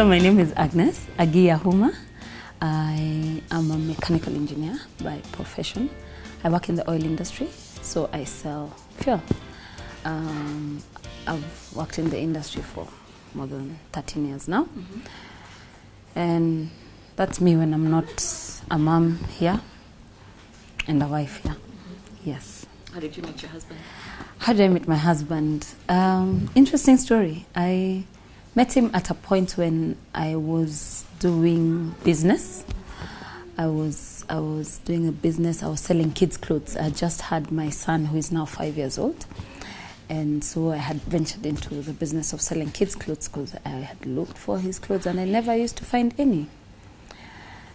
So my name is Agnes Yahuma. I am a mechanical engineer by profession. I work in the oil industry, so I sell fuel. I've worked in the industry for more than 13 years now. Mm-hmm. And that's me when I'm not a mom here and a wife here. Mm-hmm. Yes. How did you meet your husband? How did I meet my husband? Interesting story. I met him at a point when I was doing business. I was doing a business. I was selling kids' clothes. I just had my son, who is now 5 years old. And so I had ventured into the business of selling kids' clothes because I had looked for his clothes and I never used to find any.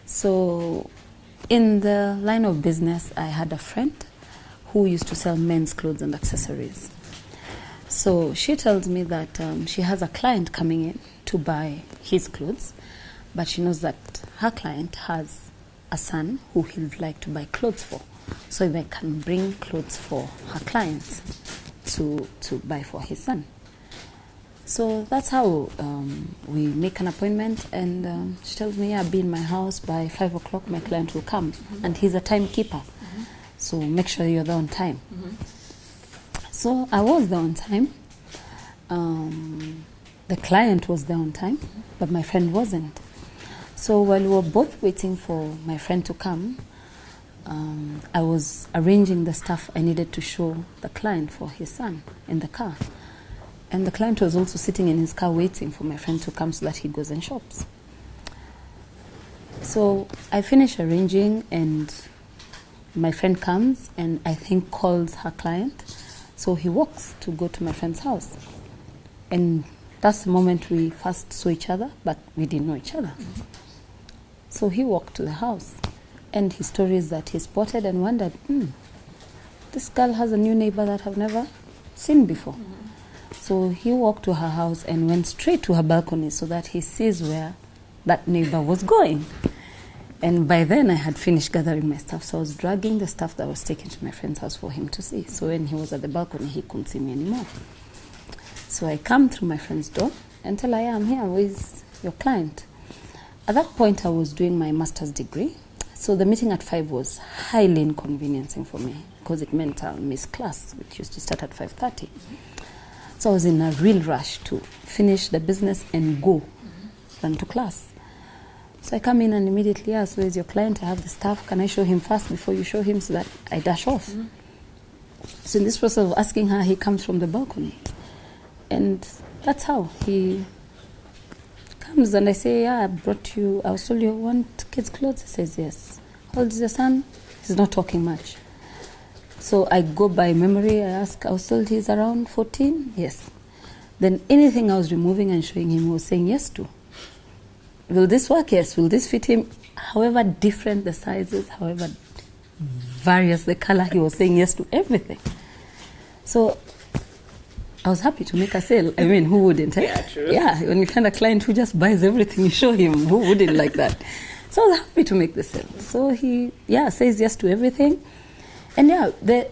So in the line of business, I had a friend who used to sell men's clothes and accessories. So she tells me that she has a client coming in to buy his clothes, but she knows that her client has a son who he would like to buy clothes for. So if I can bring clothes for her clients to buy for his son. So that's how we make an appointment, and she tells me, yeah, be in my house by 5 o'clock, my client will come. Mm-hmm. And he's a timekeeper. Mm-hmm. So make sure you're there on time. Mm-hmm. So I was there on time. The client was there on time, but my friend wasn't. So while we were both waiting for my friend to come, I was arranging the stuff I needed to show the client for his son in the car. And the client was also sitting in his car waiting for my friend to come so that he goes and shops. So I finish arranging and my friend comes and I think calls her client. So he walks to go to my friend's house. And that's the moment we first saw each other, but we didn't know each other. Mm-hmm. So he walked to the house. And his story is that he spotted and wondered, this girl has a new neighbor that I've never seen before. Mm-hmm. So he walked to her house and went straight to her balcony so that he sees where that neighbor was going. And by then I had finished gathering my stuff, so I was dragging the stuff that I was taken to my friend's house for him to see. So when he was at the balcony, he couldn't see me anymore. So I come through my friend's door and tell her, yeah, I'm here with your client. At that point, I was doing my master's degree. So the meeting at 5 was highly inconveniencing for me because it meant I'll miss class, which used to start at 5:30. So I was in a real rush to finish the business and go run to class. So I come in and immediately ask, where's your client? I have the stuff. Can I show him first before you show him so that I dash off? Mm-hmm. So in this process of asking her, he comes from the balcony. And that's how he comes and I say, yeah, I brought you, I was told you want kids' clothes. He says, yes. How old is your son? He's not talking much. So I go by memory. I ask, I was told he's around 14? Yes. Then anything I was removing and showing him, he was saying yes to. Will this work? Yes. Will this fit him? However different the sizes, however various the color, he was saying yes to everything. So I was happy to make a sale. I mean, who wouldn't? Eh? Yeah, true. Yeah, when you find a client who just buys everything you show him, who wouldn't like that? So I was happy to make the sale. So he, says yes to everything. And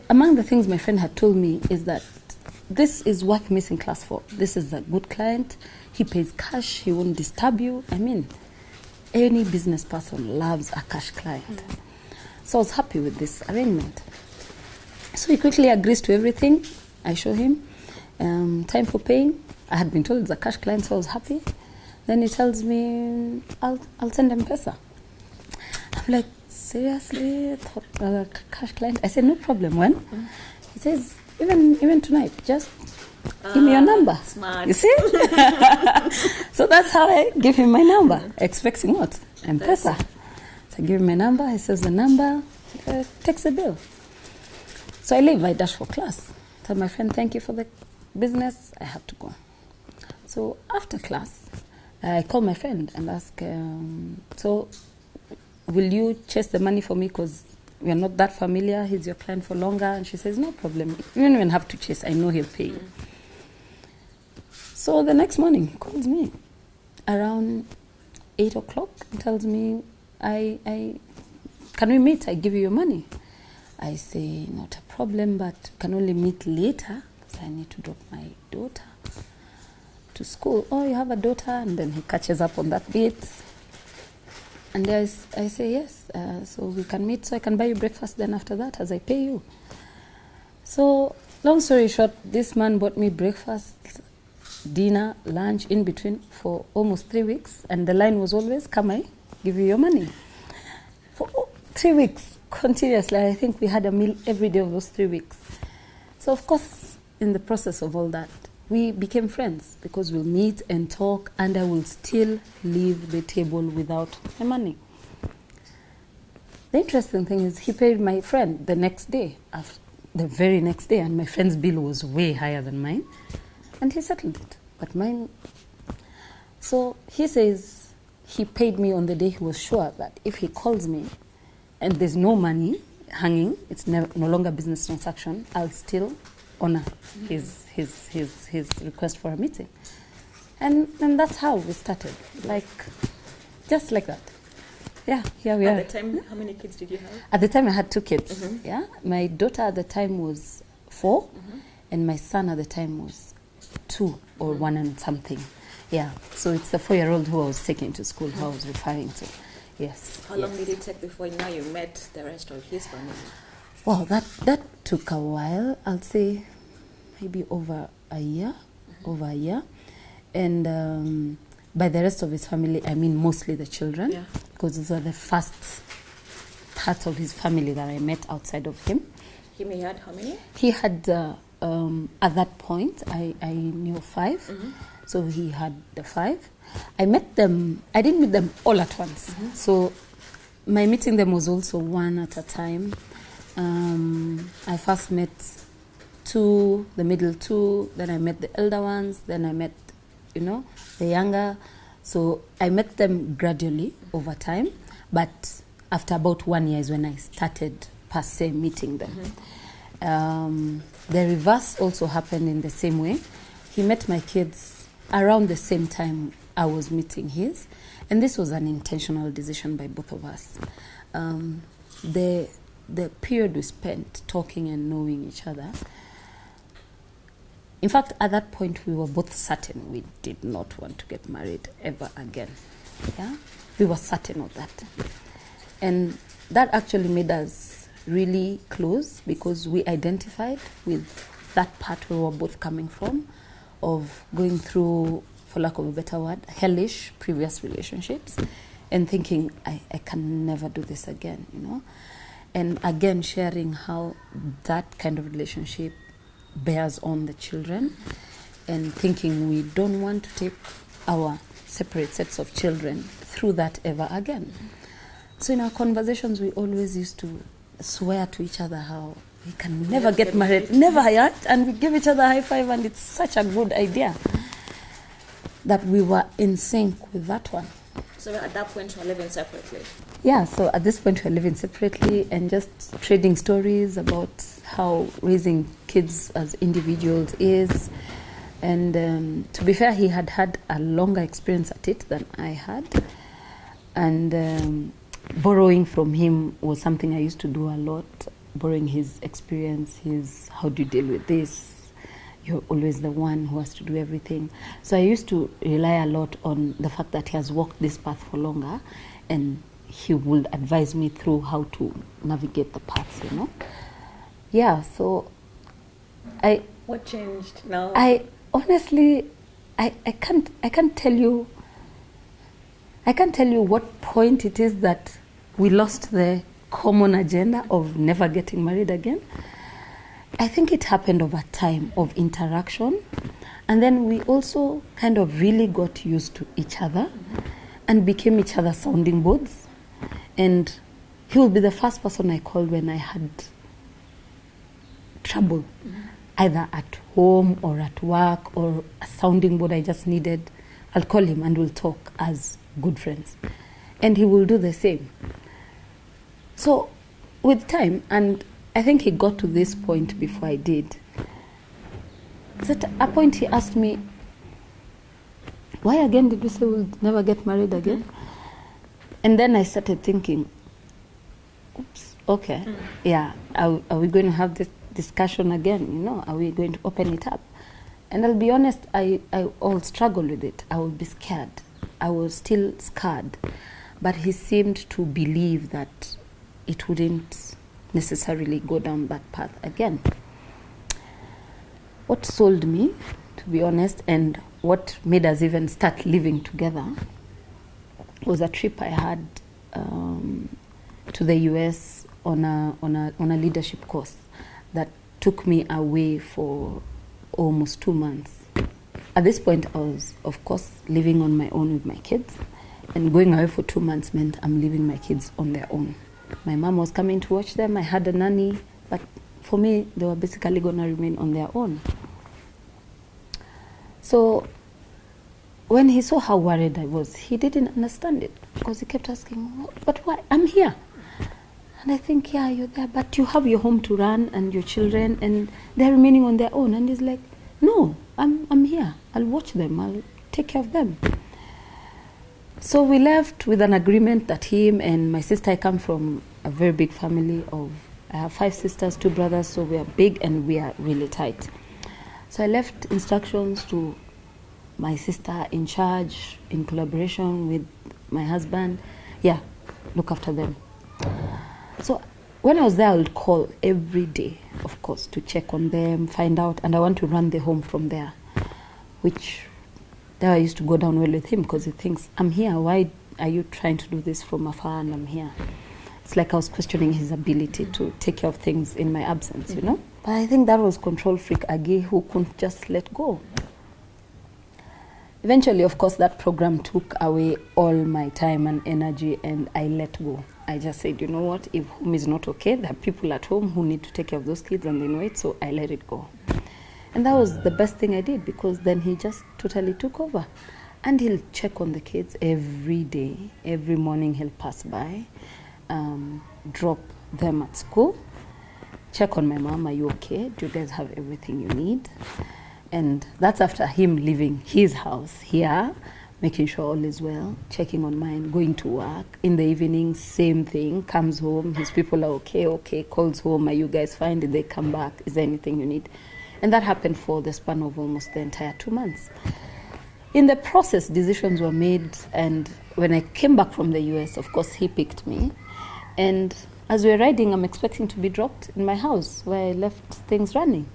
among the things my friend had told me is that this is worth missing class for. This is a good client. He pays cash. He won't disturb you. I mean, any business person loves a cash client. Mm-hmm. So I was happy with this arrangement. So he quickly agrees to everything. I show him. Time for paying. I had been told it's a cash client, so I was happy. Then he tells me, I'll send him pesa. I'm like, seriously? I thought a cash client? I said, no problem. When? Mm-hmm. He says, even tonight, just give me your number. Smart. You see? So that's how I give him my number. Mm-hmm. Expecting what? M-Pesa. So I give him my number. He says the number, takes the bill. So I leave. I dash for class. Tell my friend, thank you for the business. I have to go. So after class, I call my friend and ask, so will you chase the money for me because we are not that familiar? He's your client for longer. And she says, no problem. You don't even have to chase. I know he'll pay you. So the next morning, he calls me around 8 o'clock and tells me, can we meet? I give you your money. I say, not a problem, but can only meet later because I need to drop my daughter. to school, oh, you have a daughter? And then he catches up on that bit. And I say, yes, so we can meet, so I can buy you breakfast then after that as I pay you. So long story short, this man bought me breakfast, dinner, lunch, in between for almost 3 weeks. And the line was always, come, I give you your money. For 3 weeks, continuously. I think we had a meal every day of those 3 weeks. So of course, in the process of all that, we became friends because we'll meet and talk, and I will still leave the table without my money. The interesting thing is he paid my friend the next day, the very next day, and my friend's bill was way higher than mine, and he settled it. But mine, so he says he paid me on the day he was sure that if he calls me and there's no money hanging, it's no longer a business transaction, I'll still honor his request for a meeting. And that's how we started, just like that. Yeah, here we are. At the time, how many kids did you have? At the time, I had 2 kids. Yeah, my daughter at the time was 4, and my son at the time was 2 or 1 and something. Yeah, so it's the 4-year-old who I was taking to school, who I was referring to. Yes. How long did it take before now you met the rest of his family? Well, that took a while. I'll say maybe over a year. And by the rest of his family, I mean mostly the children, because those are the first part of his family that I met outside of him. He had how many? He had, at that point, I knew 5. So he had the 5. I didn't meet them all at once. So my meeting them was also one at a time. I first met 2, the middle 2, then I met the elder ones, then I met, the younger. So I met them gradually over time, but after about 1 year is when I started per se meeting them. The reverse also happened in the same way. He met my kids around the same time I was meeting his, and this was an intentional decision by both of us. The period we spent talking and knowing each other, in fact, at that point, we were both certain we did not want to get married ever again. Yeah, we were certain of that. And that actually made us really close because we identified with that part where we were both coming from, of going through, for lack of a better word, hellish previous relationships and thinking, I can never do this again, And again, sharing how that kind of relationship bears on the children, and thinking we don't want to take our separate sets of children through that ever again. So in our conversations, we always used to swear to each other how we can never get married, never yet, and we give each other a high five, and it's such a good idea that we were in sync with that one. So at that point, you were living separately? Yeah, so at this point, we're living separately and just trading stories about how raising kids as individuals is. And to be fair, he had a longer experience at it than I had. And borrowing from him was something I used to do a lot, borrowing his experience, his how do you deal with this? You're always the one who has to do everything. So I used to rely a lot on the fact that he has walked this path for longer, and he would advise me through how to navigate the paths, Yeah, so What changed now? I honestly, I can't tell you what point it is that we lost the common agenda of never getting married again. I think it happened over time of interaction, and then we also kind of really got used to each other and became each other's sounding boards. And he will be the first person I called when I had trouble, either at home or at work or a sounding board I just needed. I'll call him and we'll talk as good friends. And he will do the same. So with time, and I think he got to this point before I did. At a point he asked me, why again did you say we'll never get married again? And then I started thinking, oops, okay, yeah, are we going to have this discussion again? Are we going to open it up? And I'll be honest, I'll struggle with it. I will be scared. I was still scared. But he seemed to believe that it wouldn't necessarily go down that path again. What sold me, to be honest, and what made us even start living together was a trip I had to the US on a leadership course that took me away for almost 2 months. At this point, I was, of course, living on my own with my kids, and going away for 2 months meant I'm leaving my kids on their own. My mom was coming to watch them. I had a nanny, but for me, they were basically going to remain on their own. So when he saw how worried I was, he didn't understand it, because he kept asking, but why? I'm here. And I think, yeah, you're there, but you have your home to run and your children, and they're remaining on their own. And he's like, no, I'm here. I'll watch them. I'll take care of them. So we left with an agreement that him and my sister, I come from a very big family of, I have 5 sisters, 2 brothers, so we are big and we are really tight. So I left instructions to my sister in charge, in collaboration with my husband. Yeah, look after them. So when I was there, I would call every day, of course, to check on them, find out, and I want to run the home from there, which there I used to go down well with him, because he thinks, I'm here, why are you trying to do this from afar and I'm here? It's like I was questioning his ability to take care of things in my absence, you know? But I think that was control freak Agi, who couldn't just let go. Eventually, of course, that program took away all my time and energy, and I let go. I just said, you know what, if home is not okay, there are people at home who need to take care of those kids and they know it, so I let it go. And that was the best thing I did, because then he just totally took over. And he'll check on the kids every day. Every morning he'll pass by, drop them at school, check on my mom, are you okay? Do you guys have everything you need? And that's after him leaving his house here, making sure all is well, checking on mine, going to work. In the evening, same thing, comes home, his people are okay, calls home, are you guys fine? Did they come back? Is there anything you need? And that happened for the span of almost the entire 2 months. In the process, decisions were made, and when I came back from the US, of course, he picked me. And as we were riding, I'm expecting to be dropped in my house where I left things running.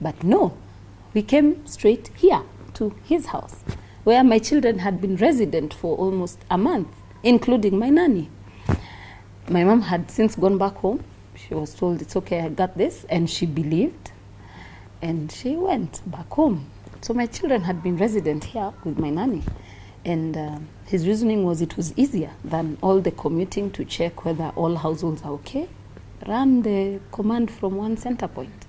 But no, we came straight here to his house, where my children had been resident for almost a month, including my nanny. My mom had since gone back home. She was told, it's okay, I got this, and she believed, and she went back home. So my children had been resident here with my nanny, and his reasoning was it was easier than all the commuting to check whether all households are okay. Run the command from one center point.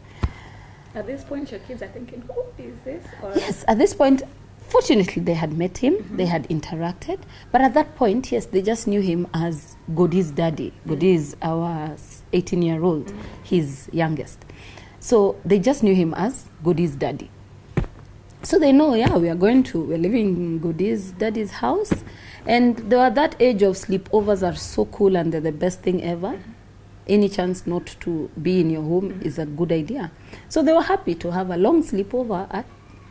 At this point, your kids are thinking, who is this? Or yes, at this point, fortunately, they had met him, they had interacted, but at that point, yes, they just knew him as Godi's daddy. Godi is our 18-year-old, his youngest. So they just knew him as Godi's daddy. So they know, yeah, we're living in Godi's daddy's house, and they were at that age of sleepovers are so cool and they're the best thing ever. Any chance not to be in your home is a good idea. So they were happy to have a long sleepover at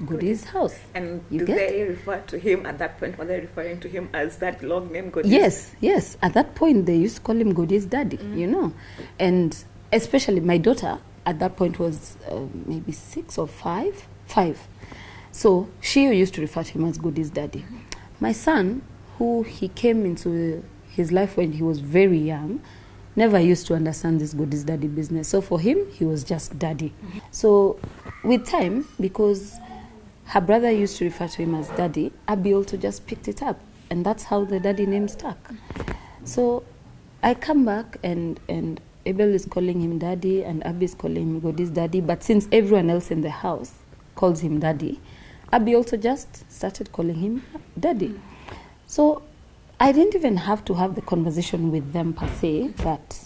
Godi's house. And they refer to him at that point? Were they referring to him as that long name, Godi? Yes. At that point, they used to call him Godi's daddy, you know. And especially my daughter at that point was maybe 6 or 5. So she used to refer to him as Godi's daddy. My son, who he came into his life when he was very young, never used to understand this Godi's daddy business. So for him, he was just daddy. So with time, because her brother used to refer to him as daddy, Abby also just picked it up. And that's how the daddy name stuck. So I come back and Abel is calling him daddy and Abby is calling him Godi's daddy. But since everyone else in the house calls him daddy, Abby also just started calling him daddy. So I didn't even have to have the conversation with them per se that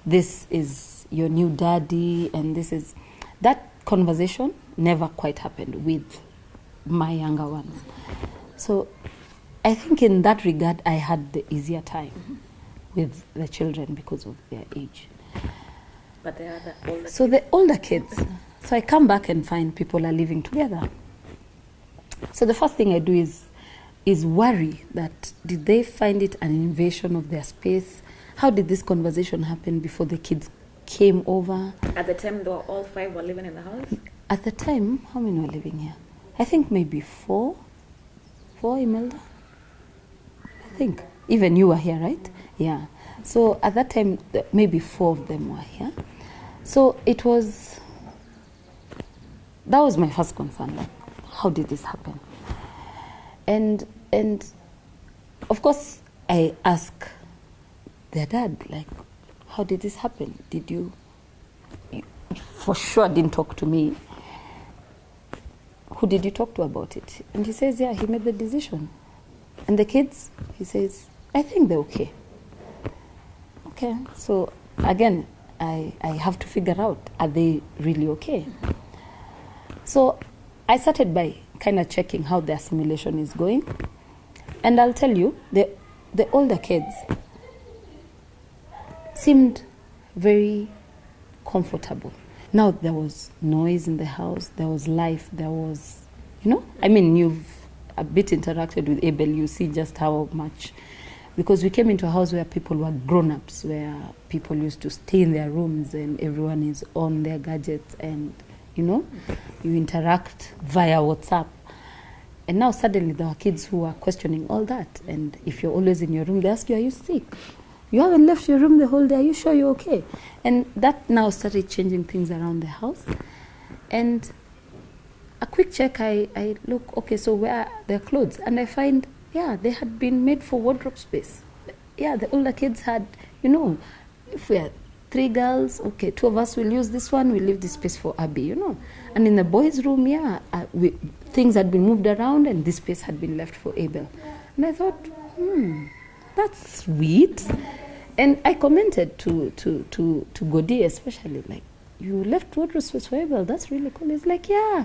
this is your new daddy and this is... That conversation never quite happened with my younger ones. So I think in that regard, I had the easier time with the children because of their age. But they are the older So the older kids, So I come back and find people are living together. So the first thing I do is worry that did they find it an invasion of their space? How did this conversation happen before the kids came over? At the time, all 5 were living in the house? At the time, how many were living here? I think maybe 4. 4, Imelda? I think. Even you were here, right? Yeah. So at that time, maybe 4 of them were here. So that was my first concern, like, how did this happen? And of course, I ask their dad, like, how did this happen? Did you for sure didn't talk to me. Who did you talk to about it? And he says, yeah, he made the decision. And the kids, he says, I think they're okay. Okay, so again, I have to figure out, are they really okay? So I started by kind of checking how the assimilation is going. And I'll tell you, the older kids seemed very comfortable. Now there was noise in the house, there was life, there was, I mean, you've a bit interacted with Abel, you see just how much, because we came into a house where people were grown-ups, where people used to stay in their rooms and everyone is on their gadgets and, you interact via WhatsApp. And now suddenly there are kids who are questioning all that. And if you're always in your room, they ask you, are you sick? You haven't left your room the whole day. Are you sure you're okay? And that now started changing things around the house. And a quick check, I look, okay, so where are their clothes? And I find, yeah, they had been made for wardrobe space. Yeah, the older kids had, if we are 3 girls, okay, 2 of us will use this one, we'll leave this space for Abby, And in the boys' room, yeah, things had been moved around and this space had been left for Abel. And I thought, that's sweet. And I commented to Godi especially, like, you left wardrobe space for Abel, that's really cool. He's like, yeah.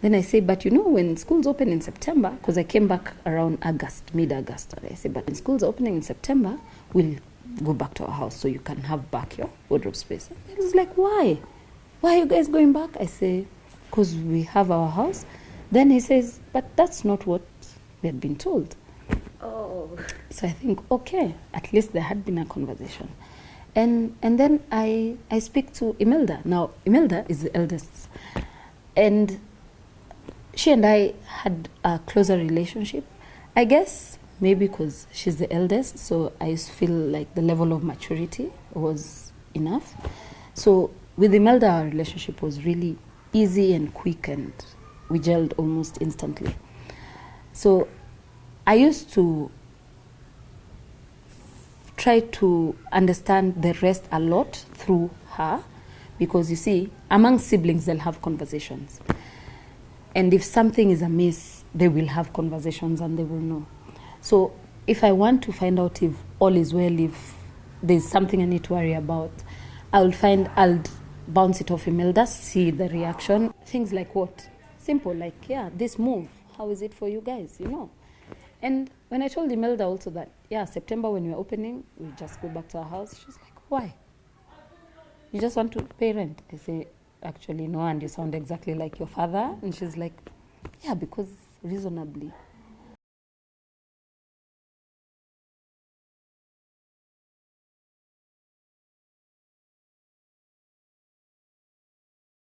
Then I say, but when schools open in September, because I came back around August, mid-August, I say, but when schools opening in September, we'll go back to our house so you can have back your wardrobe space. And he was like, why? Why are you guys going back? I say, because we have our house. Then he says, but that's not what we had been told. Oh. So I think, okay, at least there had been a conversation. And then I speak to Imelda. Now, Imelda is the eldest. And she and I had a closer relationship. I guess maybe because she's the eldest, so I feel like the level of maturity was enough. So with Imelda, our relationship was really easy and quick, and we gelled almost instantly. So I used to try to understand the rest a lot through her, because you see, among siblings, they'll have conversations. And if something is amiss, they will have conversations and they will know. So if I want to find out if all is well, if there's something I need to worry about, I'll bounce it off Imelda, see the reaction. Things like what? Simple, like, yeah, this move, how is it for you guys, And when I told Imelda also that, yeah, September when we're opening, we just go back to our house, she's like, why? You just want to pay rent? I say, actually, no, and you sound exactly like your father. And she's like, yeah, because reasonably,